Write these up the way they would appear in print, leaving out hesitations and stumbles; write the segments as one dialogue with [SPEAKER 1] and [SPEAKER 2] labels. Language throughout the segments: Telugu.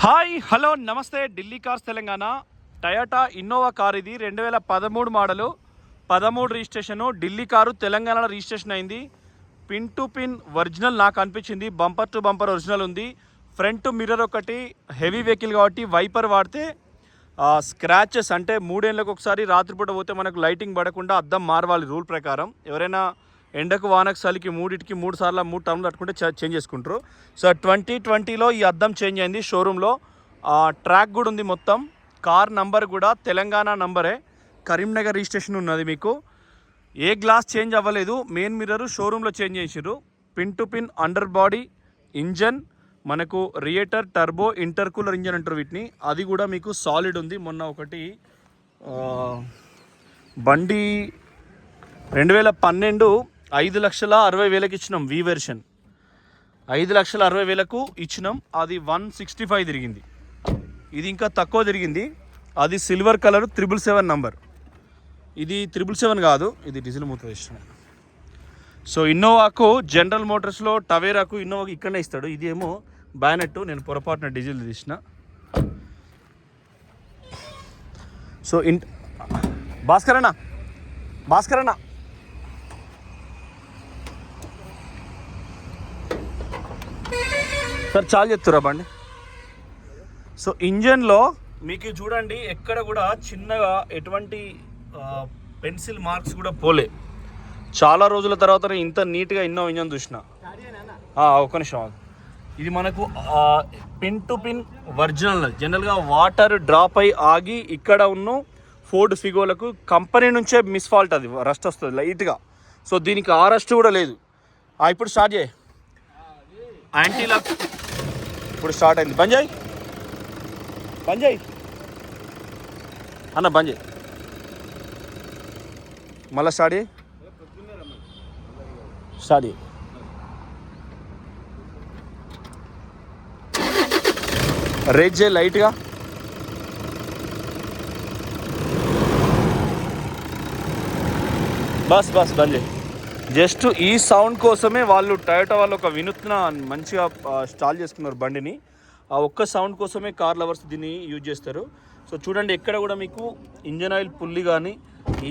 [SPEAKER 1] హాయ్ హలో నమస్తే. Delhi cars Telangana. Toyota Innova car ఇది 2013 మోడలు, 13 రిజిస్ట్రేషను. ఢిల్లీ కారు తెలంగాణలో రిజిస్ట్రేషన్ అయింది. పిన్ టు పిన్ ఒరిజినల్ నాకు అనిపించింది. బంపర్ టు బంపర్ ఒరిజినల్ ఉంది. ఫ్రంట్ మిర్రర్ ఒకటి హెవీ వెహికల్ కాబట్టి వైపర్ వాడితే స్క్రాచెస్ అంటే 3 ఏళ్ళకు ఒకసారి రాత్రిపూట పోతే మనకు లైటింగ్ పడకుండా అద్దం మారవాలి రూల్ ప్రకారం. ఎవరైనా ఎండకు వానకు చలికి 3 సార్లు 3 టర్మ్లు తట్టుకుంటే చేంజ్ చేసుకుంటారు. సో 2020లో ఈ అద్దం చేంజ్ అయింది షోరూంలో. ట్రాక్ కూడా ఉంది మొత్తం. కార్ నంబర్ కూడా తెలంగాణ నంబరే, కరీంనగర్ రిజిస్ట్రేషన్ ఉన్నది. మీకు ఏ గ్లాస్ చేంజ్ అవ్వలేదు. మెయిన్ మిర్రర్ షోరూంలో చేంజ్ చేసారు. Pin to pin under body engine మనకు రియేటర్ టర్బో ఇంటర్కూలర్ ఇంజన్ అంటారు వీటిని. అది కూడా మీకు సాలిడ్ ఉంది. మొన్న ఒకటి బండి 2012 5,60,000 ఇచ్చినాం. వి వెర్షన్ 5,60,000 ఇచ్చినాం. అది 165 తిరిగింది. ఇది ఇంకా తక్కువ తిరిగింది. అది సిల్వర్ కలర్ 777 నంబర్. ఇది 777 కాదు, ఇది డీజిల్ మూత ఇష్టం. సో ఇన్నోవాకు జనరల్ మోటార్స్లో టవేరాకు ఇన్నోవాకు ఇక్కడనే ఇస్తాడు. ఇది ఏమో బ్యానెట్, నేను పొరపాటున డీజిల్ తీసిన. సో భాస్కర్ అన్న సార్ చాలా చెప్తురా బండి. సో ఇంజన్లో మీకు చూడండి ఎక్కడ కూడా చిన్నగా ఎటువంటి పెన్సిల్ మార్క్స్ కూడా పోలే. చాలా రోజుల తర్వాత ఇంత నీట్గా ఇన్నో ఇంజన్ చూసిన. ఒక్క నిమిషం. ఇది మనకు పిన్ టు పిన్ ఒరిజినల్. జనరల్గా వాటర్ డ్రాప్ అయి ఆగి ఇక్కడ ఉన్న ఫోర్డ్ ఫిగోలకు కంపెనీ నుంచే మిస్ఫాల్ట్, అది రస్ట్ వస్తుంది లైట్గా. సో దీనికి ఆ రస్ట్ కూడా లేదు. ఇప్పుడు స్టార్ట్ చేయి. యాంటీ లాక్ ఇప్పుడు స్టార్ట్ అయింది. బంద్ చేయి అన్న, బంద్ చేయి. మళ్ళీ స్టార్ట్ చేయి. రేజ్ చేయి లైట్గా. బస్ బంద్ చేయి. జస్ట్ ఈ సౌండ్ కోసమే వాళ్ళు టయోటా వాళ్ళు ఒక వినూత్న మంచిగా స్టాల్ చేసుకున్నారు బండిని. ఆ ఒక్క సౌండ్ కోసమే కార్ లవర్స్ దీన్ని యూజ్ చేస్తారు. సో చూడండి ఎక్కడ కూడా మీకు ఇంజన్ ఆయిల్ పుల్లి కానీ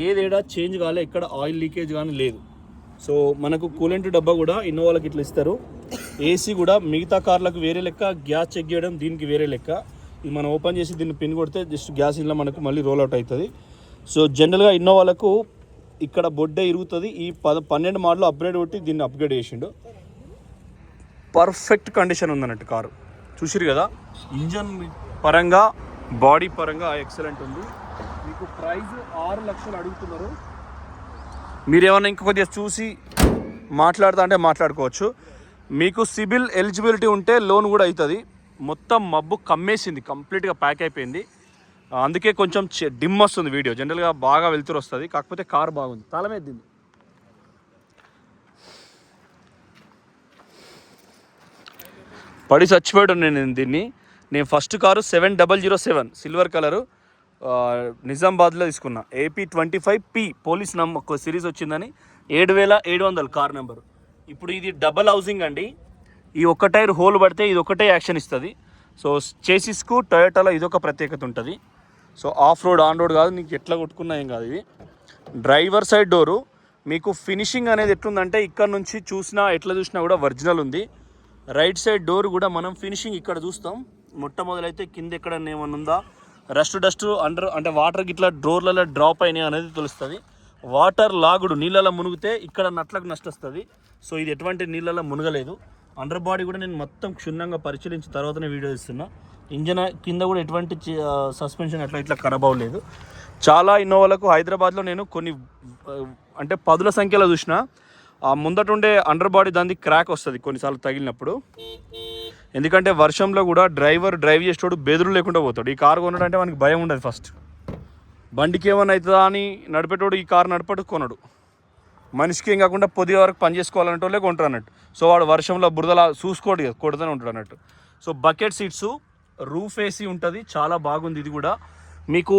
[SPEAKER 1] ఏదేడా చేంజ్ కాలే, ఎక్కడ ఆయిల్ లీకేజ్ కానీ లేదు. సో మనకు కూలెంట్ డబ్బా కూడా ఇన్నోవాలకి ఇట్లా ఇస్తారు. ఏసీ కూడా మిగతా కార్లకు వేరే లెక్క, గ్యాస్ చెక్ చేయడం దీనికి వేరే లెక్క. ఇది మనం ఓపెన్ చేసి దీన్ని పిన్ కొడితే జస్ట్ గ్యాస్ ఇంట్లో మనకు మళ్ళీ రోల్ అవుట్ అవుతుంది. సో జనరల్గా ఇన్నోవాలకు ఇక్కడ బొడ్డే ఇరుగుతుంది. ఈ 12 మోడల్ అప్గ్రేడ్ కొట్టి దీన్ని అప్గ్రేడ్ చేసిండు. పర్ఫెక్ట్ కండిషన్ ఉందన్నట్టు కారు. చూసిరు కదా, ఇంజన్ పరంగా బాడీ పరంగా ఎక్సలెంట్ ఉంది. మీకు ప్రైస్ 6 లక్షలు అడుగుతున్నారు. మీరు ఏమన్నా ఇంకా కొద్దిగా చూసి మాట్లాడుతా అంటే మాట్లాడుకోవచ్చు. మీకు సిబిల్ ఎలిజిబిలిటీ ఉంటే లోన్ కూడా అవుతుంది. మొత్తం మబ్బు కమ్మేసింది, కంప్లీట్గా ప్యాక్ అయిపోయింది. అందుకే కొంచెం డిమ్ వస్తుంది వీడియో. జనరల్గా బాగా వెళ్తురు వస్తుంది, కాకపోతే కార్ బాగుంది. తాళమేద్దింది. పడి చచ్చిపోయాడు నేను ఫస్ట్ కారు 7007 సిల్వర్ కలరు నిజామాబాద్లో తీసుకున్నా. AP25P పోలీస్ ఒక సిరీస్ వచ్చిందని 7700 కార్ నెంబరు. ఇప్పుడు ఇది డబల్ హౌసింగ్ అండి. ఈ ఒక్క టైర్ హోల్ పడితే ఇది ఒకటే యాక్షన్ ఇస్తుంది. సో చేసిస్కు టొయోటాలో ఇదొక ప్రత్యేకత ఉంటుంది. So of road on road కాదు, నీకు ఎట్లా కొట్టుకున్నా ఏం కాదు. ఇది డ్రైవర్ సైడ్ డోరు. మీకు ఫినిషింగ్ అనేది ఎట్లుందంటే ఇక్కడ నుంచి ఎట్లా చూసినా కూడా ఒరిజినల్ ఉంది. రైట్ సైడ్ డోర్ కూడా మనం ఫినిషింగ్ ఇక్కడ చూస్తాం. మొట్టమొదలైతే కింద ఎక్కడన్నా ఏమన్నా ఉందా, డస్ట్ అంటే వాటర్కి ఇట్లా డోర్లలో డ్రాప్ అయినాయి అనేది తెలుస్తుంది. వాటర్ లాగుడు నీళ్ళలో మునిగితే ఇక్కడ నట్లకు నష్టొస్తుంది. సో ఇది ఎటువంటి నీళ్ళలో మునగలేదు. అండర్ బాడీ కూడా నేను మొత్తం క్షుణ్ణంగా పరిశీలించిన తర్వాతనే వీడియో ఇస్తున్నా. ఇంజన్ కింద కూడా ఎటువంటి సస్పెన్షన్ ఇట్లా ఖరాబ్ అవ్వలేదు. చాలా ఇన్నోవాలకు హైదరాబాద్లో నేను కొన్ని అంటే 10ల సంఖ్యలో చూసిన. ముందట ఉండే అండర్ బాడీ దాన్ని క్రాక్ వస్తుంది కొన్నిసార్లు తగిలినప్పుడు. ఎందుకంటే వర్షంలో కూడా డ్రైవ్ చేసేటోడు బెదురు లేకుండా పోతాడు. ఈ కారు కొనడంటే మనకి భయం ఉండదు. ఫస్ట్ బండికి ఏమైనా అవుతుందా అని నడిపేటోడు ఈ కారు నడపట్టుకొనడు. మనిషికి ఏం కాకుండా పొద్దుగా వరకు పని చేసుకోవాలన్నట్టు కొంటారు అన్నట్టు. సో వాడు వర్షంలో బురదలా చూసుకోడు కదా, కొడుతూనే ఉంటాడు అన్నట్టు. So bucket seats, roof AC ఉంటుంది, చాలా బాగుంది. ఇది కూడా మీకు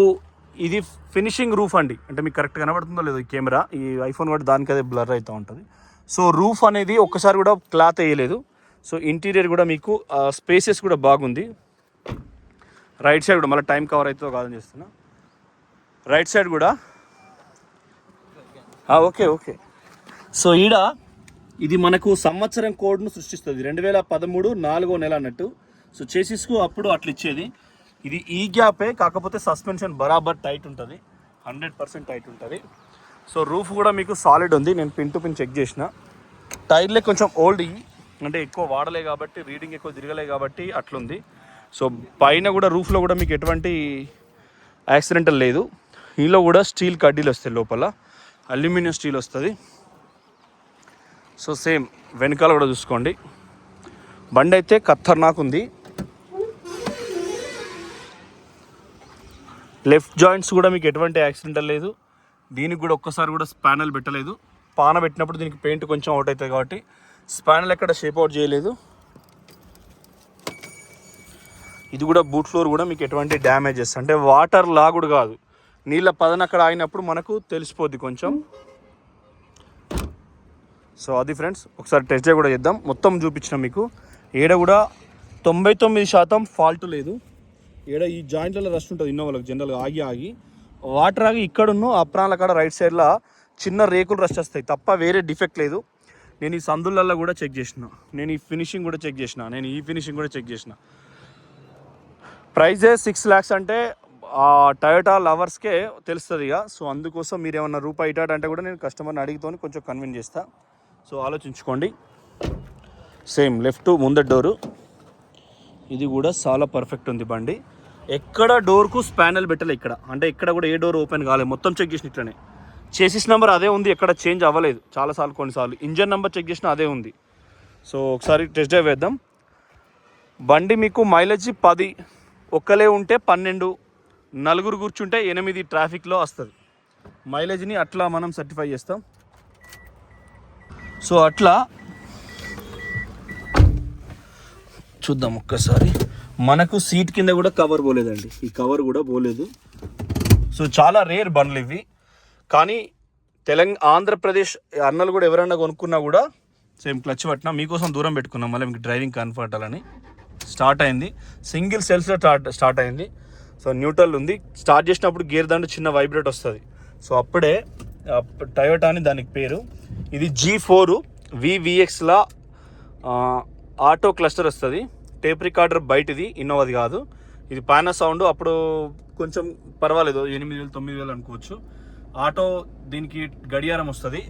[SPEAKER 1] ఇది ఫినిషింగ్ రూఫ్ అండి. అంటే మీకు కరెక్ట్ కనబడుతుందో లేదో ఈ కెమెరా, ఈ ఐఫోన్ కూడా దానికి అదే బ్లర్ అవుతూ ఉంటుంది. సో రూఫ్ అనేది ఒక్కసారి కూడా క్లాత్ వేయలేదు. సో ఇంటీరియర్ కూడా మీకు స్పేసెస్ కూడా బాగుంది. రైట్ సైడ్ కూడా మళ్ళీ టైం కవర్ అవుతుందో కాదని చేస్తున్నా. రైట్ సైడ్ కూడా ఓకే ఓకే. సో ఈడ ఇది మనకు సంవత్సరం కోడ్ను సృష్టిస్తుంది, 2013 4వ నెల అన్నట్టు. సో చేసిస్కు అప్పుడు అట్లా ఇచ్చేది. ఇది ఈ గ్యాపే, కాకపోతే సస్పెన్షన్ బరాబర్ టైట్ ఉంటుంది, 100% టైట్ ఉంటుంది. సో రూఫ్ కూడా మీకు సాలిడ్ ఉంది, నేను పిన్ టు పిన్ చెక్ చేసిన. టైర్లే కొంచెం ఓల్డ్ ఇవి, అంటే ఎక్కువ వాడలే కాబట్టి, రీడింగ్ ఎక్కువ తిరగలే కాబట్టి అట్లుంది. సో పైన కూడా రూఫ్లో కూడా మీకు ఎటువంటి యాక్సిడెంటల్ లేదు. ఇందులో కూడా స్టీల్ కడ్డీలు వస్తాయి, లోపల అల్యూమినియం స్టీల్ వస్తుంది. సో సేమ్ వెనకాల కూడా చూసుకోండి. బండి అయితే ఖతర్నాక్ ఉంది. లెఫ్ట్ జాయింట్స్ కూడా మీకు ఎటువంటి యాక్సిడెంటల్ లేదు. దీనికి కూడా ఒక్కసారి కూడా స్పానల్ పెట్టలేదు. పాన పెట్టినప్పుడు దీనికి పెయింట్ కొంచెం అవుట్ అవుతుంది కాబట్టి స్పానల్ ఎక్కడ షేప్ అవుట్ చేయలేదు. ఇది కూడా బూట్ ఫ్లోర్ కూడా మీకు ఎటువంటి డ్యామేజెస్, అంటే వాటర్ లాగుడు కాదు, నీళ్ళ పదన అక్కడ ఆగినప్పుడు మనకు తెలిసిపోద్ది కొంచెం. సో అది ఫ్రెండ్స్, ఒకసారి టెస్ట్ డ్రైవ్ కూడా చేద్దాం. మొత్తం చూపించిన మీకు. ఏడ కూడా 99% ఫాల్ట్ లేదు. ఏడ ఈ జాయింట్లలో రష్ ఉంటుంది ఇన్నోవాళ్ళకి జనరల్గా, ఆగి వాటర్ ఆగి ఇక్కడున్న అప్రాన్ల కాడ రైట్ సైడ్లో చిన్న రేకులు రష్ వస్తాయి తప్ప వేరే డిఫెక్ట్ లేదు. నేను ఈ సందులల్లో కూడా చెక్ చేసిన, నేను ఈ ఫినిషింగ్ కూడా చెక్ చేసిన, నేను ఈ ఫినిషింగ్ కూడా చెక్ చేసిన. ప్రైజే 6 lakhs అంటే ఆ టయోటా లవర్స్కే తెలుస్తుంది ఇక. సో అందుకోసం మీరు ఏమన్నా రూపాయి ఇటాట అంటే కూడా నేను కస్టమర్ని అడిగితోని కొంచెం కన్విన్స్ చేస్తా. సో ఆలోచించుకోండి. సేమ్ లెఫ్ట్ ముందర డోరు, ఇది కూడా చాలా పర్ఫెక్ట్ ఉంది బండి. ఎక్కడ డోర్కు స్పానల్ పెట్టలే ఇక్కడ, అంటే ఇక్కడ కూడా ఏ డోర్ ఓపెన్ కాలేదు, మొత్తం చెక్ చేసిన ఇట్లనే. చేసిస్ నెంబర్ అదే ఉంది, ఎక్కడ చేంజ్ అవ్వలేదు. చాలాసార్లు కొన్నిసార్లు ఇంజన్ నెంబర్ చెక్ చేసినా అదే ఉంది. సో ఒకసారి టెస్ట్ డ్రైవ్ వేద్దాం. బండి మీకు మైలేజ్ 10, ఒక్కలే ఉంటే 12, నలుగురు కూర్చుంటే 8 ట్రాఫిక్లో వస్తుంది. మైలేజ్ని అట్లా మనం సర్టిఫై చేస్తాం. సో అట్లా చూద్దాం ఒక్కసారి. మనకు సీట్ కింద కూడా కవర్ పోలేదండి, ఈ కవర్ కూడా పోలేదు. సో చాలా రేర్ బండ్లు ఇవి. కానీ ఆంధ్రప్రదేశ్ అన్నలు కూడా ఎవరైనా కొనుక్కున్నా కూడా సేమ్ క్లచ్ పట్టినా. మీకోసం దూరం పెట్టుకున్నాం, మళ్ళీ మీకు డ్రైవింగ్ కంఫర్ట్ అని. స్టార్ట్ అయింది, సింగిల్ సెల్స్లో స్టార్ట్ అయింది. సో న్యూట్రల్ ఉంది. స్టార్ట్ చేసినప్పుడు గేర్ దండు చిన్న వైబ్రేట్ వస్తుంది. సో అప్పుడే టయోటా అని దానికి పేరు. ఇది G4 VVXలా ఆటో క్లస్టర్ వస్తుంది. టేప్ రికార్డర్ బయటది, ఇన్నోవాది కాదు. ఇది పానా సౌండ్, అప్పుడు కొంచెం పర్వాలేదు, 8,000 9,000 అనుకోవచ్చు. ఆటో దీనికి గడియారం వస్తుంది.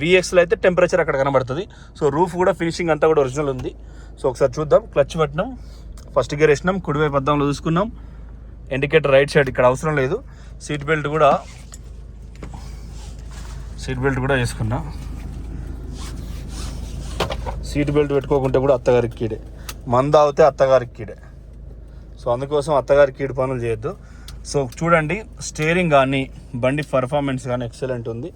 [SPEAKER 1] VXలో అయితే టెంపరేచర్ అక్కడ కనబడుతుంది. సో రూఫ్ కూడా ఫినిషింగ్ అంతా కూడా ఒరిజినల్ ఉంది. సో ఒకసారి చూద్దాం. క్లచ్ పట్టినాం, ఫస్ట్ గేర్ వేసినాం, కుడివైపు అద్దంలో చూసుకున్నాం. ఇండికేటర్ రైట్ సైడ్ ఇక్కడ అవసరం లేదు. సీట్ బెల్ట్ కూడా వేసుకున్నా. సీట్ బెల్ట్ పెట్టుకోకుంటే కూడా అత్తగారికి కీడే, మంద అవుతే అత్తగారికి కీడే. సో అందుకోసం అత్తగారికి కీడు పనులు చేయొద్దు. సో చూడండి, స్టీరింగ్ కానీ బండి పర్ఫార్మెన్స్ కానీ ఎక్సలెంట్ ఉంది.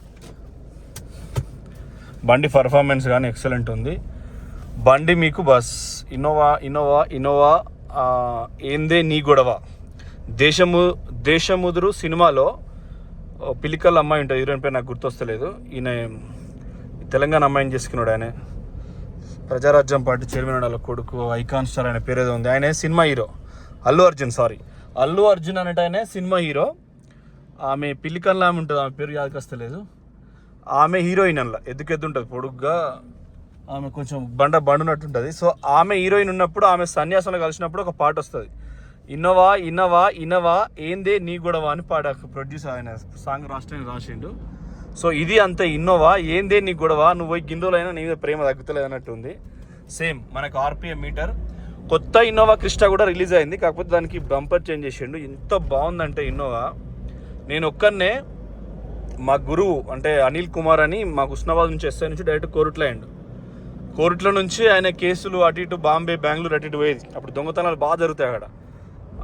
[SPEAKER 1] బండి మీకు బస్ ఇన్నోవా ఏందే నీ గొడవ. దేశముదురు సినిమాలో పిలికల్ అమ్మాయి ఉంటుంది, హీరోయిన్ పేరు నాకు గుర్తొస్తలేదు. ఈయన తెలంగాణ అమ్మాయిని చేసుకున్నాడు. ఆయన ప్రజారాజ్యం పార్టీ చైర్మన్ వాళ్ళ కొడుకు, ఐకాన్ స్టార్, ఆయన పేరు ఏదో ఉంది. ఆయన సినిమా హీరో, అల్లు అర్జున్ అనేట ఆయన సినిమా హీరో. ఆమె పిల్లికల్లా ఆమె ఉంటుంది, ఆమె పేరు యాదకొస్తలేదు. ఆమె హీరోయిన్ అలా ఎద్దుకెద్దు ఉంటుంది, పొడుగ్గా, ఆమె కొంచెం బండునట్టు ఉంటుంది. సో ఆమె హీరోయిన్ ఉన్నప్పుడు, ఆమె సన్యాసంలో కలిసినప్పుడు ఒక పాట వస్తుంది, ఇన్నవా ఏందే నీ గొడవ అని పాట. ప్రొడ్యూసర్ ఆయన సాంగ్ రాసిండు. సో ఇది అంతే, ఇన్నోవా ఏందే నీ గొడవ, నువ్వు పోయి గిన్నెలైనా నీ మీద ప్రేమ తగ్గుతలేదు అన్నట్టు ఉంది. సేమ్ మనకు RPM మీటర్. కొత్త ఇన్నోవా క్రిస్టా కూడా రిలీజ్ అయింది, కాకపోతే దానికి బంపర్ చేంజ్ చేసిండు. ఎంత బాగుందంటే ఇన్నోవా. నేను ఒక్కనే, మా గురువు అంటే అనిల్ కుమార్ అని మాకు హుస్నాబాద్ నుంచి ఎస్ఐ నుంచి డైరెక్ట్ కోరుట్ల అయ్యిండు. కోరుట్ల నుంచి ఆయన కేసులు అటు ఇటు బాంబే బెంగళూరు అటు ఇటు పోయేది. అప్పుడు దొంగతనాలు బాగా జరుగుతాయి అక్కడ.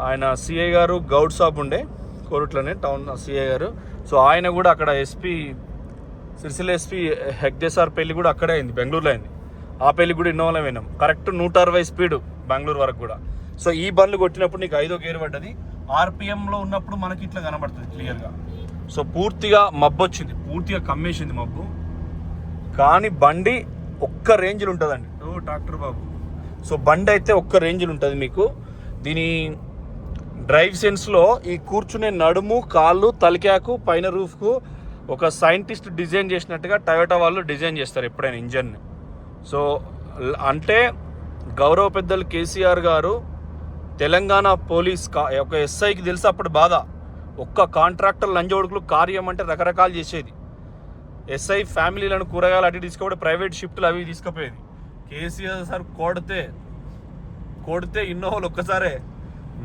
[SPEAKER 1] ఆయన సిఐ గారు గౌడ్ షాప్ ఉండే కోరుట్లోనే, టౌన్ సిఐ గారు. సో ఆయన కూడా అక్కడ సిరిసిల్ల ఎస్పీ హెగ్డే సార్ పెళ్లి కూడా అక్కడే అయింది, బెంగళూరులో అయింది. ఆ పెళ్లి కూడా ఇన్నోవాలో విన్నాం. కరెక్ట్ 160 స్పీడ్ బెంగళూరు వరకు కూడా. సో ఈ బండ్లు కొట్టినప్పుడు నీకు 5వ గేర్ పడ్డది. RPMలో ఉన్నప్పుడు మనకి ఇట్లా కనబడుతుంది క్లియర్గా. సో పూర్తిగా మబ్బు వచ్చింది, పూర్తిగా కమ్మేసింది మబ్బు. కానీ బండి ఒక్క రేంజ్లో ఉంటుందండి. ట్రాక్టర్ బాబు. సో బండి అయితే ఒక్క రేంజ్లో ఉంటుంది మీకు. దీని డ్రైవ్ సెన్స్లో ఈ కూర్చునే నడుము, కాళ్ళు, తలకాకు, పైన రూఫ్కు ఒక సైంటిస్ట్ డిజైన్ చేసినట్టుగా టయోటా వాళ్ళు డిజైన్ చేస్తారు ఎప్పుడైనా ఇంజన్ని. సో అంటే గౌరవ పెద్దలు కేసీఆర్ గారు తెలంగాణ పోలీస్ ఒక ఎస్ఐకి తెలిసి అప్పుడు బాధ, ఒక్క కాంట్రాక్టర్ లంజోడుకులు కార్యం అంటే రకరకాలు చేసేది. ఎస్ఐ ఫ్యామిలీలను కూరగాయలు అటు తీసుకపోతే ప్రైవేట్ షిఫ్ట్లు అవి తీసుకుపోయేది. కేసీఆర్ సార్ కొడితే ఇన్నోవాలు ఒక్కసారే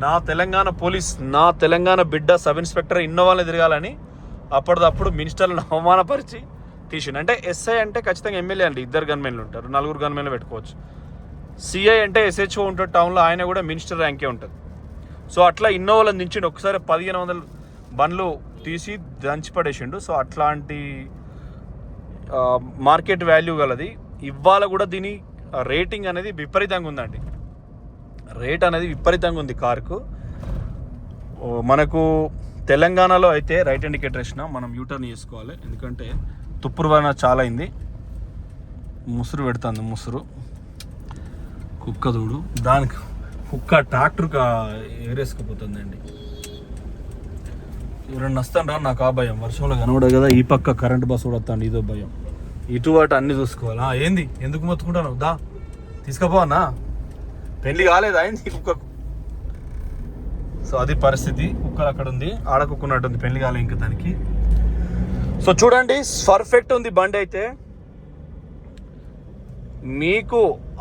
[SPEAKER 1] నా తెలంగాణ పోలీస్, నా తెలంగాణ బిడ్డ సబ్ ఇన్స్పెక్టర్ ఇన్నోవాలని తిరగాలని అప్పటిదప్పుడు మినిస్టర్లను అవమానపరిచి తీసిండు. అంటే ఎస్ఐ అంటే ఖచ్చితంగా ఎమ్మెల్యే అండి, 2 గన్మెన్లు ఉంటారు, 4 గన్మెన్లు పెట్టుకోవచ్చు. సిఐ అంటే ఎస్హెచ్ఓ ఉంటాడు టౌన్లో, ఆయన కూడా మినిస్టర్ ర్యాంకే ఉంటుంది. సో అట్లా ఇన్నోవాలను దించిండు. ఒకసారి 1500 బండ్లు తీసి దంచిపడేసిండు. సో అట్లాంటి మార్కెట్ వాల్యూ గలది. ఇవాళ కూడా దీని రేటింగ్ అనేది విపరీతంగా ఉందండి, రేట్ అనేది విపరీతంగా ఉంది కారుకు. మనకు తెలంగాణలో అయితే రైట్ ఇండికేటర్ వేసిన మనం యూటర్న్ చేసుకోవాలి, ఎందుకంటే తుప్పురు వలన చాలా అయింది. ముసురు పెడుతుంది, ముసురు కుక్క దూడు, దానికి కుక్క ట్రాక్టర్కి ఎగరేసుకుపోతుందండి. ఎవరన్నా వస్తాను నాకు ఆ భయం, వర్షంలో కనబడదు కదా, ఈ పక్క కరెంట్ బస్సు కూడా వస్తాను, ఇదో భయం. ఇటు అటు అన్నీ చూసుకోవాలా. ఏంది ఎందుకు మొత్తుకుంటాను, దా తీసుకుపోవన్నా, పెళ్ళి కాలేదా అయింది కుక్కకు. సో అది పరిస్థితి, కుక్కలు అక్కడ ఉంది, ఆడ కుక్కున్నట్టుంది, పెళ్లి కాలే ఇంకా దానికి. సో చూడండి పర్ఫెక్ట్ ఉంది బండి అయితే. మీకు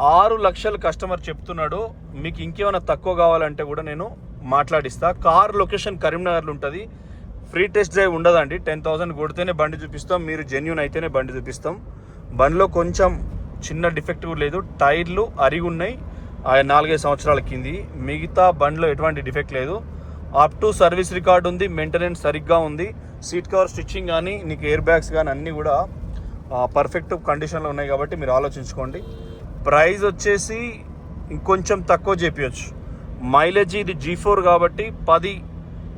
[SPEAKER 1] 6 లక్షలు కస్టమర్ చెప్తున్నాడు, మీకు ఇంకేమైనా తక్కువ కావాలంటే కూడా నేను మాట్లాడిస్తా. కార్ లొకేషన్ కరీంనగర్లో ఉంటుంది, ఫ్రీ టెస్ట్ డ్రైవ్ ఉండదండి. 10,000 కొడితేనే బండి చూపిస్తాం, మీరు జెన్యూన్ అయితేనే బండి చూపిస్తాం. బండిలో కొంచెం చిన్న డిఫెక్ట్ కూడా లేదు, టైర్లు అరిగి ఉన్నాయి, 4-5 సంవత్సరాల కింది. మిగతా బండిలో ఎటువంటి డిఫెక్ట్ లేదు. అప్ టు సర్వీస్ రికార్డు ఉంది, మెయింటెనెన్స్ సరిగ్గా ఉంది. సీట్ కవర్ స్టిచ్చింగ్ కానీ నీకు ఎయిర్ బ్యాగ్స్ కానీ అన్నీ కూడా పర్ఫెక్ట్ కండిషన్లో ఉన్నాయి. కాబట్టి మీరు ఆలోచించుకోండి. ప్రైస్ వచ్చేసి ఇంకొంచెం తక్కువ చేపించచ్చు. మైలేజ్ ఇది G4 కాబట్టి 10.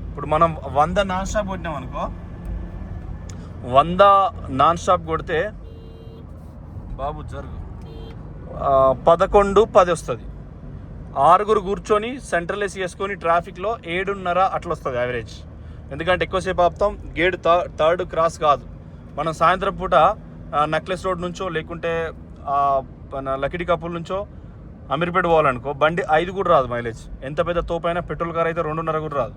[SPEAKER 1] ఇప్పుడు మనం 100 నాన్ స్టాప్ కొట్టినాం అనుకో, 100 నాన్ స్టాప్ కొడితే బాబు జరుగు 11-10 వస్తుంది. 6 కూర్చొని సెంట్రల్ ఏసీ వేసుకొని ట్రాఫిక్లో 7.5 అట్లా వస్తుంది యావరేజ్. ఎందుకంటే ఎక్కువసేపు ఆపుతాం, గేట్ థర్డ్ క్రాస్ కాదు. మనం సాయంత్రం పూట నెక్లెస్ రోడ్ నుంచో లేకుంటే లకిడి కప్పుల నుంచో అమీర్పేట పోవాలనుకో, బండి 5 కూడా రాదు మైలేజ్. ఎంత పెద్ద తోపైనా పెట్రోల్ కార్ అయితే 2.5 కూడా రాదు.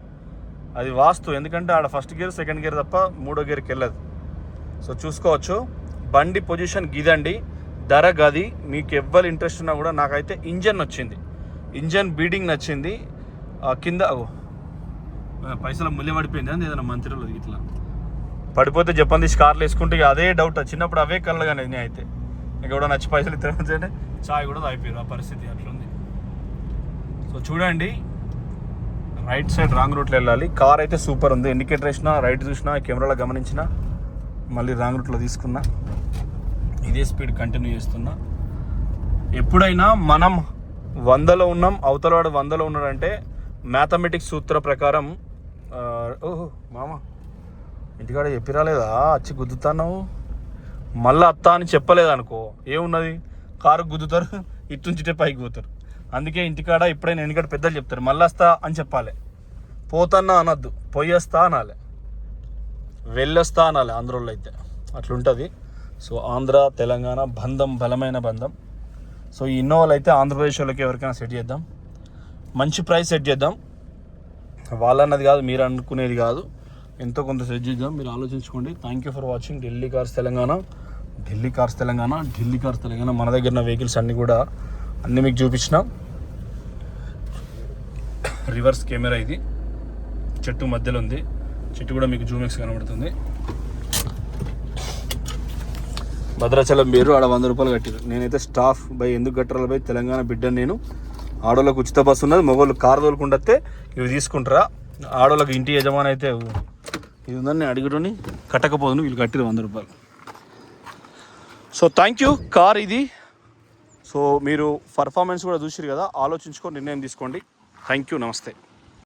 [SPEAKER 1] అది వాస్తు, ఎందుకంటే ఆడ ఫస్ట్ గేర్ సెకండ్ గేర్ తప్ప 3వ గేర్కి వెళ్ళదు. సో చూసుకోవచ్చు. బండి పొజిషన్ గిదండి, ధర గది. మీకు ఎవ్వరు ఇంట్రెస్ట్ ఉన్నా కూడా, నాకైతే ఇంజన్ నచ్చింది, ఇంజన్ బీడింగ్ నచ్చింది. కింద పైసల మూల్యం పడిపోయింది అని ఏదైనా మంత్రిలో ఇట్లా పడిపోతే జపాన్ తీసి కార్లు వేసుకుంటే అదే డౌట్. చిన్నప్పుడు అవే కళ్ళగానే నేను అయితే ఇంకా కూడా నచ్చి పైసలు ఇస్తానంటే చాయ్ కూడా అయిపోయారు, ఆ పరిస్థితి అట్లుంది. సో చూడండి, రైట్ సైడ్ రాంగ్ రూట్లో వెళ్ళాలి. కార్ అయితే సూపర్ ఉంది, ఇండికేటర్ వేసినా, రైట్ చూసినా, కెమెరాలో గమనించిన, మళ్ళీ రాంగ్ రూట్లో తీసుకున్నా, ఇదే స్పీడ్ కంటిన్యూ చేస్తున్నా. ఎప్పుడైనా మనం 100లో ఉన్నాం, అవతలవాడు 100లో ఉన్నాడంటే మ్యాథమెటిక్స్ సూత్ర ప్రకారం, ఓహో మామ ఇంటికాడ చెప్పి రాలేదా, వచ్చి గుద్దుతావు మళ్ళీ అత్తా అని చెప్పలేదనుకో, ఏమున్నది, కారు గుద్దుతారు, ఇట్టుంచిటే పైకి పోతారు. అందుకే ఇంటికాడ ఎప్పుడైనా ఎందుకంటే పెద్దలు చెప్తారు, మళ్ళీ వస్తా అని చెప్పాలి, పోతన్నా అనద్దు, పొయ్యేస్తా అనాలి, వెళ్ళొస్తా అనాలి ఆంధ్రోళ్ళు అయితే, అట్లుంటుంది. సో ఆంధ్ర తెలంగాణ బంధం బలమైన బంధం. సో ఈ ఇన్నోవాలు అయితే ఆంధ్రప్రదేశ్ వాళ్ళకి ఎవరికైనా సెట్ చేద్దాం, మంచి ప్రైస్ సెట్ చేద్దాం. వాళ్ళన్నది కాదు, మీరు అనుకునేది కాదు, ఎంతో కొంత సెట్ చేద్దాం. మీరు ఆలోచించుకోండి. Thank you for watching Delhi cars Telangana. Delhi cars Telangana. మన దగ్గర ఉన్న వెహికల్స్ అన్నీ కూడా అన్నీ మీకు చూపించినాం. రివర్స్ కెమెరా ఇది, చెట్టు మధ్యలో ఉంది, చెట్టు కూడా మీకు జూమెక్స్ కనబడుతుంది. భద్రాచలం మీరు ఆడ 100 రూపాయలు కట్టారు. నేనైతే స్టాఫ్ బై ఎందుకు కట్టాలి బై, తెలంగాణ బిడ్డను నేను. ఆడోళ్ళకి ఉచిత బస్సు ఉన్నది, మగవాళ్ళు కారు తోలుకుంటే ఇవి తీసుకుంటారా. ఆడోళ్ళకి ఇంటి యజమాని అయితే ఇది ఉందని అడుగుని కట్టకపోదును, వీళ్ళు కట్టిరు 100 రూపాయలు. So thank you. కార్ ఇది. సో మీరు పర్ఫార్మెన్స్ కూడా చూసిరు కదా, ఆలోచించుకొని నిర్ణయం తీసుకోండి. థ్యాంక్ యూ, నమస్తే.